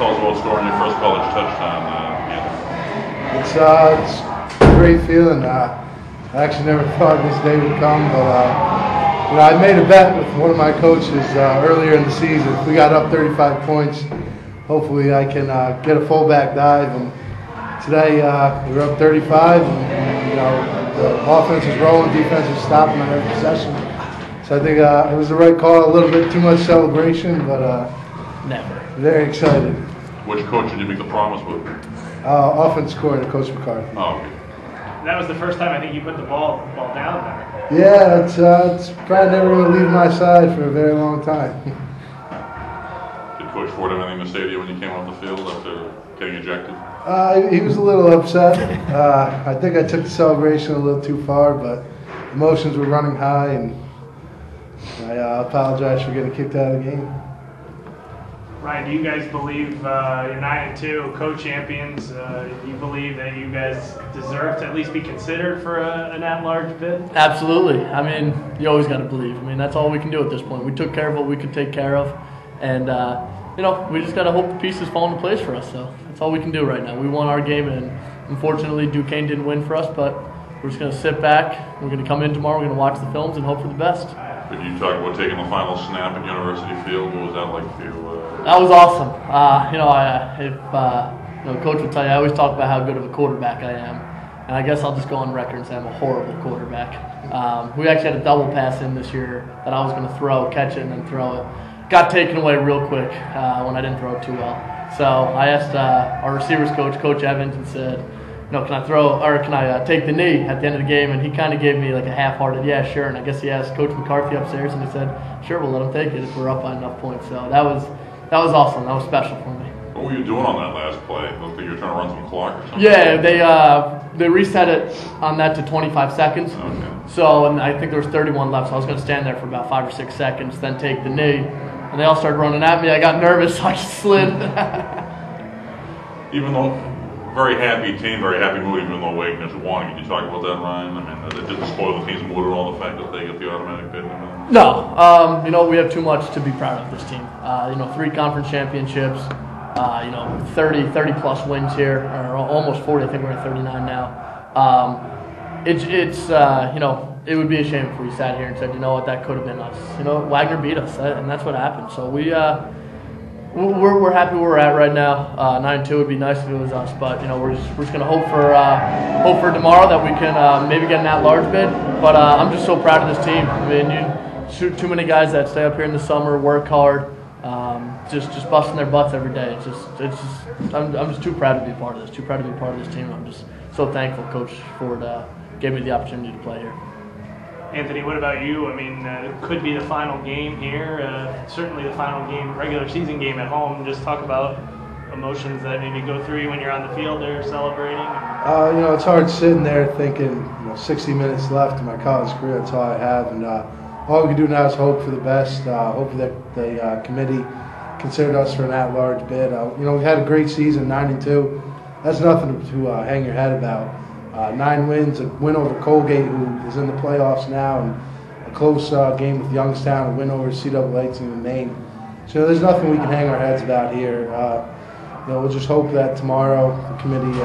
Tell us about scoring your first college touchdown, Anthony. It's a great feeling. I actually never thought this day would come, but I made a bet with one of my coaches earlier in the season. If we got up 35 points, hopefully I can get a fullback dive. And today we were up 35, and the offense was rolling, defense was stopping on every possession. So I think it was the right call. A little bit too much celebration, but never. Very excited. Which coach did you make the promise with? Offense coordinator, Coach McCarthy. Oh, okay. That was the first time I think you put the ball down there. Yeah, it's probably never going to leave my side for a very long time. Did Coach Ford have anything to say to you when you came off the field after getting ejected? He was a little upset. I think I took the celebration a little too far, but emotions were running high, and I apologize for getting kicked out of the game. Ryan, do you guys believe you're 9-2, co-champions? Do you believe that you guys deserve to at least be considered for an at-large bid? Absolutely. I mean, you always got to believe. I mean, that's all we can do at this point. We took care of what we could take care of, and we just got to hope the pieces fall into place for us. So that's all we can do right now. We won our game, and unfortunately, Duquesne didn't win for us. But we're just going to sit back. We're going to come in tomorrow. We're going to watch the films and hope for the best. Did you talk about taking the final snap at University Field? What was that like for you? That was awesome. Coach will tell you, I always talk about how good of a quarterback I am. And I guess I'll just go on record and say I'm a horrible quarterback. We actually had a double pass in this year that I was going to catch it, and then throw it. Got taken away real quick when I didn't throw it too well. So I asked our receivers coach, Coach Evans, and said, can I take the knee at the end of the game? And he kind of gave me like a half-hearted, yeah, sure. And I guess he asked Coach McCarthy upstairs, and he said, sure, we'll let him take it if we're up by enough points. So that was awesome. That was special for me. What were you doing on that last play? It looked like you were trying to run some clock or something. Yeah, they reset it on that to 25 seconds. Okay. So, and I think there was 31 left, so I was going to stand there for about 5 or 6 seconds, then take the knee. And they all started running at me. I got nervous, so I just slid. Even though very happy team, very happy mood, even though Wake just won. Can you talk about that, Ryan? I mean, it didn't spoil the team's mood at all, the fact that they get the automatic bid. No, we have too much to be proud of this team. 3 conference championships, 30 plus wins here, or almost 40. I think we're at 39 now. It would be a shame if we sat here and said, that could have been us. Wagner beat us, and that's what happened. So we're happy where we're at right now. 9-2 would be nice if it was us, but we're just going to hope for tomorrow that we can maybe get an at-large bid. But I'm just so proud of this team. I mean, too many guys that stay up here in the summer, work hard, just busting their butts every day. I'm just too proud to be a part of this. Too proud to be a part of this team. I'm just so thankful Coach Ford gave me the opportunity to play here. Anthony, what about you? I mean, it could be the final game here, certainly the final game, regular season game at home. Just talk about emotions that maybe go through you when you're on the field there celebrating. It's hard sitting there thinking, 60 minutes left in my college career. That's all I have, and all we can do now is hope for the best. Hope that the committee considered us for an at-large bid. We've had a great season, 9-2. That's nothing to hang your head about. 9 wins, a win over Colgate, who is in the playoffs now, and a close game with Youngstown, a win over CAA team in Maine. So there's nothing we can hang our heads about here. We'll just hope that tomorrow the committee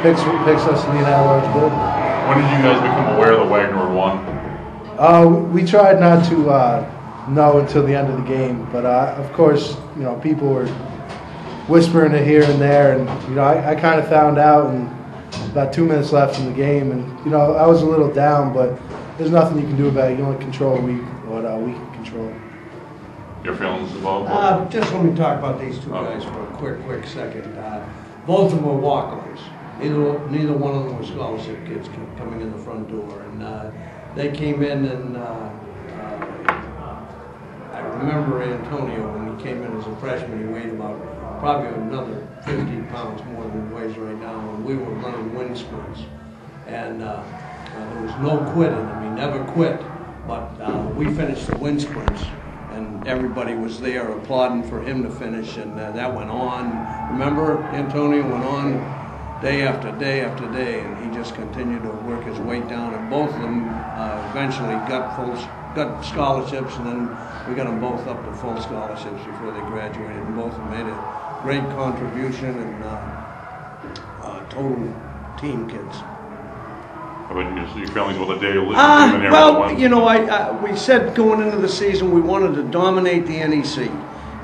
picks us to be an at-large bid. When did you guys become aware that Wagner had won? We tried not to know until the end of the game, but of course, people were whispering it here and there, and I kind of found out, and about 2 minutes left in the game, and I was a little down, but there's nothing you can do about it. You only control what we can control. Your feelings about just let me talk about these 2 guys for a quick second. Both of them were walk-ons. Neither one of them were scholarship kids coming in the front door, and they came in, and I remember Antonio when he came in as a freshman. He weighed about probably another 50 pounds more than he weighs right now, and we were running wind sprints, and there was no quitting him. He never quit, but we finished the wind sprints, and everybody was there applauding for him to finish, and that went on. Remember, Antonio went on day after day after day, and he just continued to work his way down, and both of them eventually got scholarships, and then we got them both up to full scholarships before they graduated, and both of them made great contribution and total team kids. How about your feelings with the day you're living here? Well, you know, we said going into the season we wanted to dominate the NEC,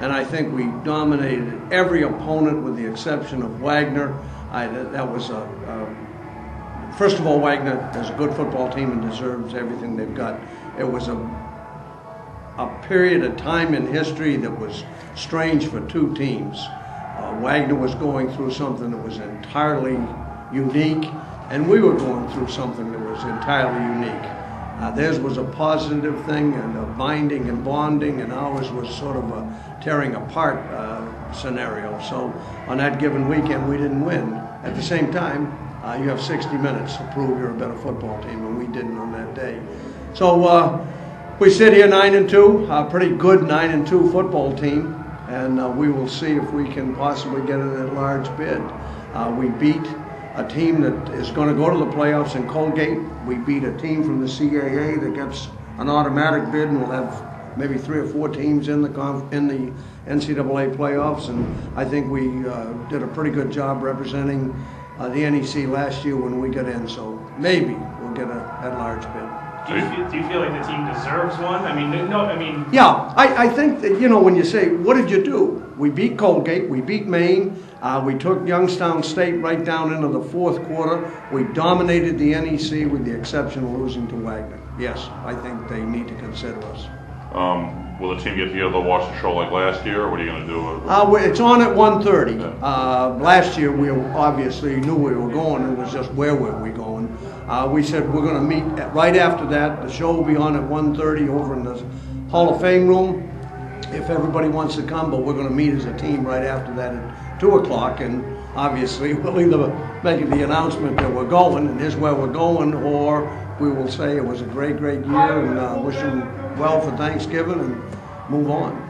and I think we dominated every opponent with the exception of Wagner. That was first of all, Wagner is a good football team and deserves everything they've got. It was a period of time in history that was strange for two teams. Wagner was going through something that was entirely unique, and we were going through something that was entirely unique. Theirs was a positive thing and a binding and bonding, and ours was sort of a tearing apart scenario. So on that given weekend, we didn't win. At the same time, you have 60 minutes to prove you're a better football team, and we didn't on that day. So we sit here 9-2, a pretty good 9-2 football team, and we will see if we can possibly get in that large bid. We beat a team that is going to go to the playoffs in Colgate. We beat a team from the CAA that gets an automatic bid, and we'll have maybe 3 or 4 teams in the NCAA playoffs. And I think we did a pretty good job representing the NEC last year when we got in. So maybe we'll get a at-large bid. Do you feel like the team deserves one? I mean, no, I mean... Yeah, I think that, you know, when you say, what did you do? We beat Colgate, we beat Maine, we took Youngstown State right down into the 4th quarter. We dominated the NEC with the exception of losing to Wagner. Yes, I think they need to consider us. Will the team get together to watch the show like last year, or what are you going to do? It's on at 1:30. Last year we obviously knew we were going. It was just where were we going. We said we're going to meet right after that. The show will be on at 1:30 over in the Hall of Fame room if everybody wants to come, but we're going to meet as a team right after that at 2 o'clock, and obviously we'll either make the announcement that we're going and here's where we're going, or we will say it was a great year and wish them well for Thanksgiving and move on.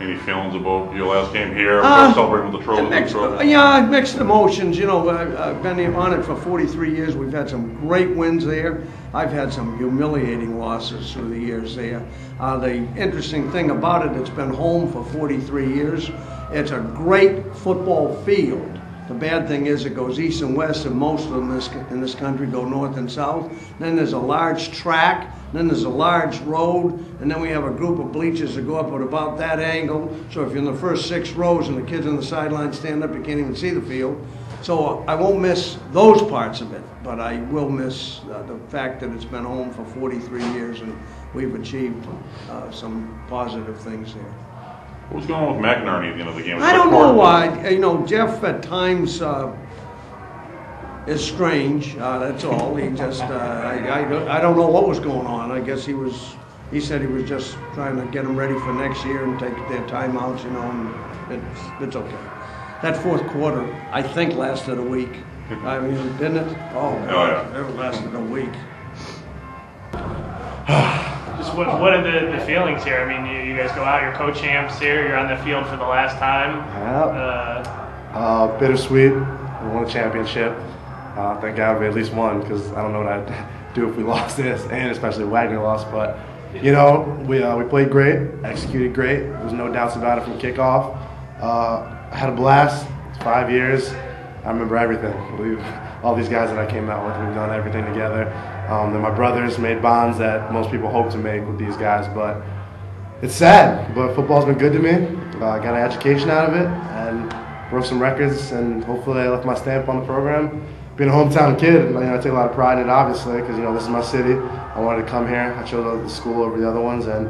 Any feelings about your last game here? Celebrating with the trophy? Yeah, mixed emotions. You know, I've been on it for 43 years. We've had some great wins there. I've had some humiliating losses through the years there. The interesting thing about it, it's been home for 43 years. It's a great football field. The bad thing is it goes east and west, and most of them in this country go north and south. Then there's a large track, then there's a large road, and then we have a group of bleachers that go up at about that angle. So if you're in the first 6 rows and the kids on the sideline stand up, you can't even see the field. So I won't miss those parts of it, but I will miss the fact that it's been home for 43 years and we've achieved some positive things there. What was going on with McInerney at the end of the game? I don't know why. You know, Jeff at times is strange. That's all. He just, I don't know what was going on. I guess he said he was just trying to get them ready for next year and take their timeouts, you know, and it's okay. That 4th quarter, I think, lasted a week. I mean, didn't it? Oh yeah. It lasted a week. Just what are the feelings here? I mean, you guys go out, you're co-champs here, you're on the field for the last time. Yeah. Bittersweet. We won a championship. Thank God we at least won, because I don't know what I'd do if we lost this, and especially Wagner lost. But, you know, we played great, executed great. There's no doubts about it from kickoff. I had a blast. It's 5 years. I remember everything. All these guys that I came out with, we've done everything together. Then my brothers made bonds that most people hope to make with these guys, but it's sad. But football's been good to me. I got an education out of it and broke some records, and hopefully I left my stamp on the program. Being a hometown kid, you know, I take a lot of pride in it, obviously, because, you know, this is my city. I wanted to come here. I chose the school over the other ones, and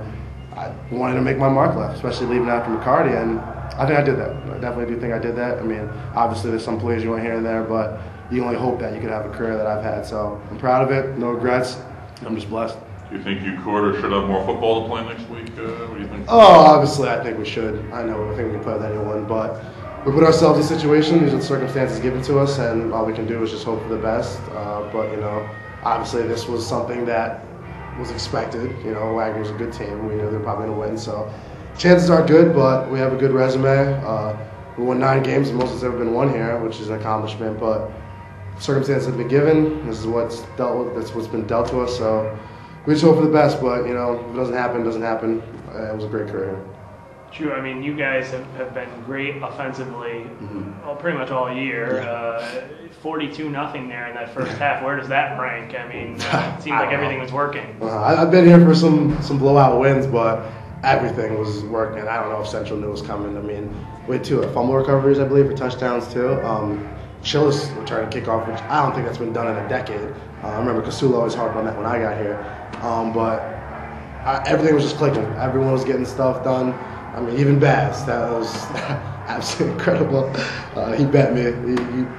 I wanted to make my mark left, especially leaving after McCarty, and I think I did that. I definitely do think I did that. I mean, obviously there's some plays you want here and there, but you can only hope that you could have a career that I've had. So I'm proud of it, no regrets. I'm just blessed. Do you think you could or should have more football to play next week? What do you think? Oh, obviously I think we should. I think we can play with anyone, but we put ourselves in a situation, these are the circumstances given to us, and all we can do is just hope for the best. But, you know, obviously this was something that was expected. You know, Wagner's a good team. We knew they were probably going to win, so chances are good, but we have a good resume. We won 9 games, the most that's ever been won here, which is an accomplishment, but circumstances have been given. This is what's dealt with. That's what's been dealt to us. So we just hope for the best. But, you know, if it doesn't happen, it doesn't happen. It was a great career. True. I mean, you guys have been great offensively, well, pretty much all year. 42-0 there in that first half. Where does that rank? I mean, it seemed like everything was working. I've been here for some blowout wins, but everything was working. I don't know if Central knew was coming. I mean, we had 2 fumble recoveries, I believe, for touchdowns too. Chillis returned a kickoff, which I don't think that's been done in a decade. I remember Casula always harped on that when I got here. Everything was just clicking. Everyone was getting stuff done. I mean, even Baz, that was absolutely incredible. He bet me.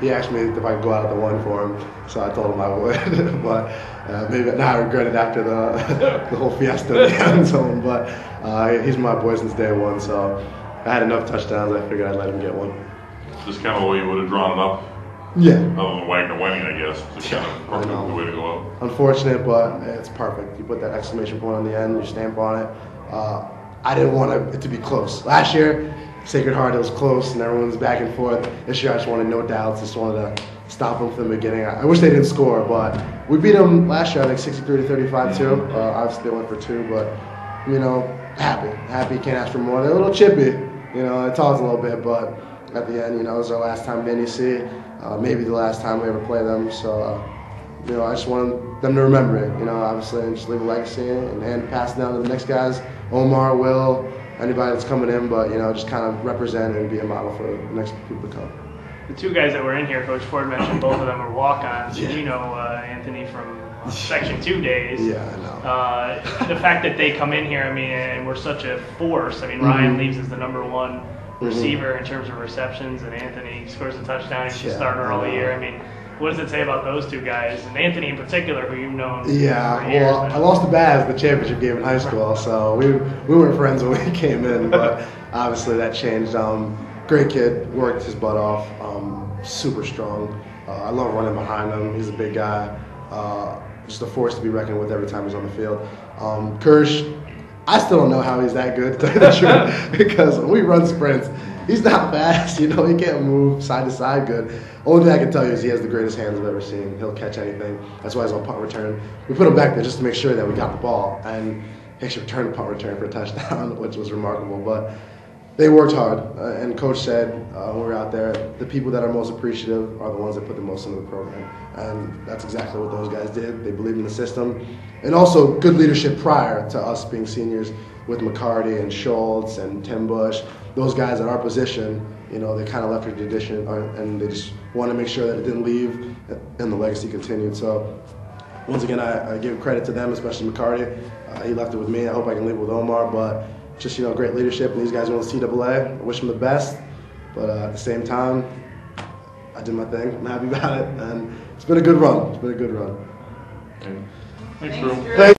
He asked me if I could go out at the 1 for him, so I told him I would. But maybe now I regret it after the whole fiesta in the end zone. But he's my boy since day 1, so I had enough touchdowns. I figured I'd let him get one. Just kind of the way you would have drawn it up. Yeah. Other than Wagner winning, I guess. It's kind of perfect the way to go out. Unfortunate, but it's perfect. You put that exclamation point on the end, you stamp on it. I didn't want it to be close. Last year, Sacred Heart, it was close, and everyone was back and forth. This year, I just wanted no doubts. Just wanted to stop them from the beginning. I wish they didn't score, but we beat them last year, I think 63-35 too. Obviously, they went for 2, but, happy. Can't ask for more. They're a little chippy, it talks a little bit, but at the end, it was our last time in NEC. Maybe the last time we ever play them, so I just wanted them to remember it, obviously, and just leave a legacy and pass it down to the next guys, Omar, Will, anybody that's coming in, but just kind of represent and be a model for the next people to come. The 2 guys that were in here, Coach Ford mentioned both of them were walk-ons. Yeah. You know Anthony from Section 2 days. Yeah, I know. The fact that they come in here, I mean, and we're such a force. I mean, Ryan leaves as the #1 receiver in terms of receptions, and Anthony scores a touchdown. He's the starter all year. I mean, what does it say about those 2 guys, and Anthony in particular, who you've known for years? Well, I lost to Baz the championship game in high school, so we weren't friends when we came in, but obviously that changed. Great kid, worked his butt off, super strong. I love running behind him. He's a big guy, just a force to be reckoned with every time he's on the field. Kirsch, I still don't know how he's that good, to tell you the truth, because when we run sprints, he's not fast, he can't move side to side good. Only thing I can tell you is he has the greatest hands I've ever seen. He'll catch anything. That's why he's on punt return. We put him back there just to make sure that we got the ball, and he actually returned a punt return for a touchdown, which was remarkable. But they worked hard, and Coach said when we were out there, the people that are most appreciative are the ones that put the most into the program. And that's exactly what those guys did. They believed in the system. And also good leadership prior to us being seniors with McCarty and Schultz and Tim Bush. Those guys at our position, they kind of left a tradition, and they just wanted to make sure that it didn't leave and the legacy continued. So once again, I give credit to them, especially McCarty. He left it with me. I hope I can leave it with Omar, but just, great leadership, and these guys went to CAA. I wish them the best, but at the same time, I did my thing. I'm happy about it, and it's been a good run. Thanks, Drew. Thanks.